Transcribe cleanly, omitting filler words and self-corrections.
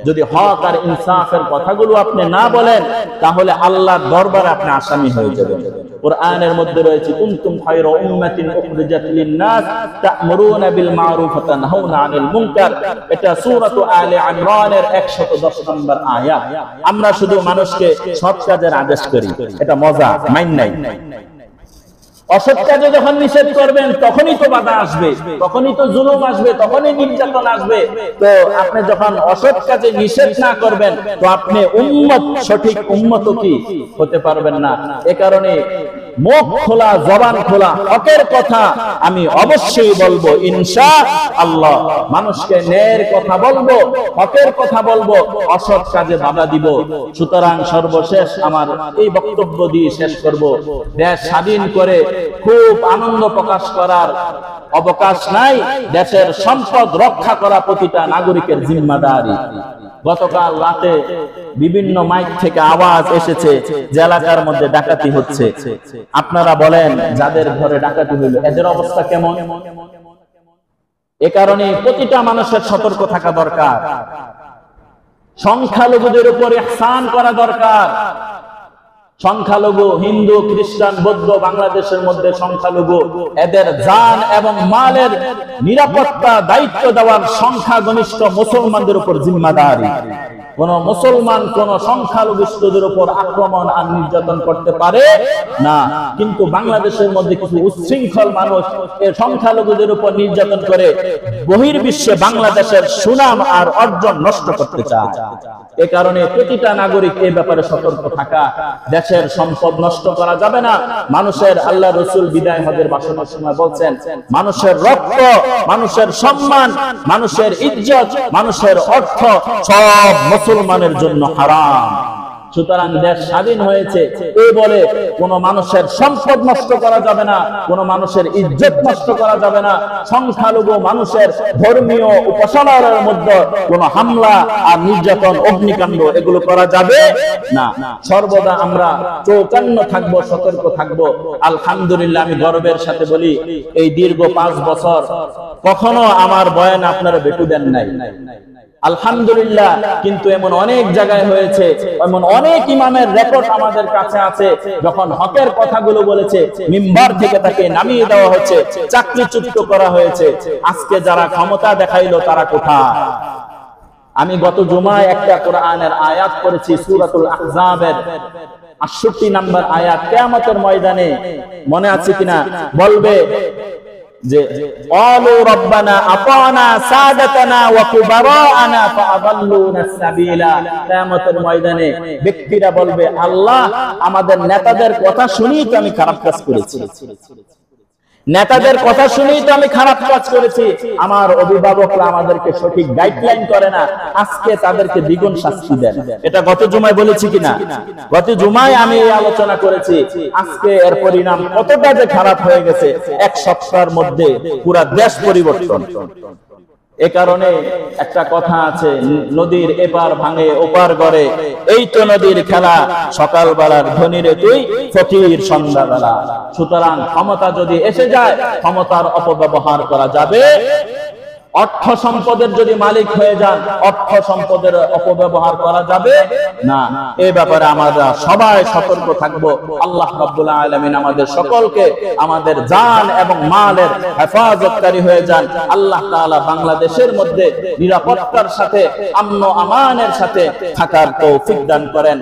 যদি হক আর ইনসাফের কথাগুলো আপনি না বলেন তাহলে আল্লাহর দরবারে আপনি আসামি হয়ে যাবেন। কোরআনের মধ্যে রয়েছে কুনতুম খায়রা উম্মাতিন উখরিজাত লিন-নাস তা'মুরুনা বিল মা'রুফ ওয়া তানহাউনা আনিল মুনকার। এটা সূরাতু আলে ইমরানের 110 নম্বর আয়াত। আমরা শুধু মানুষকে সৎ কাজের আদেশ করি, এটা মজা মাইন নাই। অসৎ কাজে যখন নিষেধ করবেন তখনই তো বাধা আসবে, তখনই তো জুলুম আসবে, তখনই নির্যাতন আসবে। তো আপনি যখন অসৎ কাজে নিষেধ না করবেন তো আপনি উম্মত, সঠিক উম্মত কি হতে পারবেন না। এ কারণে মুখ খোলা, জবান খোলা, হকের কথা আমি অবশ্যই বলবো ইনশাআল্লাহ। মানুষকে ন্যায়ের কথা বলবো, হকের কথা বলবো, অসৎ কাজে বাধা দিব। সুতরাং সর্বশেষ আমার এই বক্তব্য দিয়ে শেষ করব। দেশ স্বাধীন করে খুব আনন্দ প্রকাশ করার অবকাশ নাই। দেশের সম্পদ রক্ষা করা প্রতিটা নাগরিকের জিম্মাদারি। গতকাল রাতে বিভিন্ন মাইক থেকে আওয়াজ এসেছে যে এলাকার মধ্যে ডাকাতি হচ্ছে। আপনারা বলেন যাদের ঘরে ডাকাতি হইল এদের অবস্থা কেমন? এ কারণে প্রতিটা মানুষের সতর্ক থাকা দরকার। সংখ্যালঘুদের উপর ইহসান করা দরকার। সংখ্যালঘু হিন্দু, খ্রিস্টান, বৌদ্ধ বাংলাদেশের মধ্যে সংখ্যালঘু, এদের জান এবং মালের নিরাপত্তা দায়িত্ব দেওয়ার সংখ্যাগরিষ্ঠ মুসলমানদের উপর জিম্মাদারি। কোন মুসলমান কোন সংখ্যালঘুদের উপর আক্রমণ আর নির্যাতন করতে পারে না। কিন্তু বাংলাদেশের মধ্যে কিছু উচ্ছৃঙ্খল মানুষ এই সংখ্যালঘুদের উপর নির্যাতন করে বহির্বিশ্বে বাংলাদেশের সুনাম আর অর্জন নষ্ট করতে চায়। এ কারণে প্রতিটা নাগরিক এই ব্যাপারে সতর্ক থাকা। দেশের সম্পদ নষ্ট করা যাবে না। মানুষের, আল্লাহ রাসূল বিদায় হজের ভাষণের সময় বলছেন, মানুষের রক্ত, মানুষের সম্মান, মানুষের ইজ্জত, মানুষের অর্থ সব মুসলমানের জন্য হারাম। সুতরাং দেশ স্বাধীন হয়েছে এই বলে কোন মানুষের সম্পদ নষ্ট করা যাবে না, কোন মানুষের ইজ্জত নষ্ট করা যাবে না। সংখ্যালঘু মানুষের ধর্মীয় উপাসনার মধ্যে কোন হামলা আর নির্যাতন, অগ্নিকাণ্ড এগুলো করা যাবে না। সর্বদা আমরা চৌকান্ন থাকবো, সতর্ক থাকবো। আলহামদুলিল্লাহ, আমি গর্বের সাথে বলি এই দীর্ঘ 5 বছর কখনো আমার বয়ান আপনারা বেটু দেন নাই, আলহামদুলিল্লাহ। কিন্তু এমন অনেক জায়গায় হয়েছে, এমন অনেক ইমামের রেকর্ড আমাদের কাছে আছে, যখন হকের কথাগুলো বলেছে মিম্বার থেকে তাকে নামিয়ে দেওয়া হচ্ছে, চাকরিচ্যুত করা হয়েছে। আজকে যারা ক্ষমতা দেখাইলো তারা কোথায়? আমি গত জুমায় একটা কোরআনের আয়াত পড়েছি, সূরাতুল আহজাবের 68 নম্বর আয়াত। কিয়ামতের ময়দানে মনে আছে কিনা বলবে যে ক্বালু রাব্বানা আতানা সাদাতানা ওয়া কুবারানা ফাআদাল্লুনা সাবিলা। কিয়ামতের ময়দানে ব্যক্তিরা বলবে, আল্লাহ, আমাদের নেতাদের কথা শুনেই তো আমি খারাপ কাজ করেছি, নেতাদের কথা শুনেই তো আমি খারাপ কাজ করেছি। আমার অভিভাবকরা আমাদেরকে সঠিক গাইডলাইন করে না, আজকে তাদেরকে দ্বিগুণ শাস্তি দেন। এটা গত জুমায় বলেছি কিনা? গত জুমায় আমি এই আলোচনা করেছি। আজকে এর পরিণাম কতটা যে খারাপ হয়ে গেছে, 1 সপ্তাহের মধ্যে পুরা দেশ পরিবর্তন। এ কারণে একটা কথা আছে, নদীর এপার ভাঙে ওপার গড়ে, এই তো নদীর খেলা, সকালবেলার ধনীরে তুই ফকির সন্ধ্যাবেলা। সুতরাং ক্ষমতা যদি এসে যায়, ক্ষমতার অপব্যবহার করা যাবে। অর্থ সম্পদের যদি মালিক হয়ে যান, অর্থ সম্পদের অপব্যবহার করা যাবে না। এই ব্যাপারে আমরা সবাই সতর্ক থাকব। আল্লাহ রাব্বুল আলামিন আমাদের সকলকে আমাদের জান এবং মালের হেফাজতকারী হয়ে যান। আল্লাহ তাআলা বাংলাদেশের মধ্যে নিরাপত্তার সাথে, আমন আমানের সাথে থাকার তৌফিক দান করেন।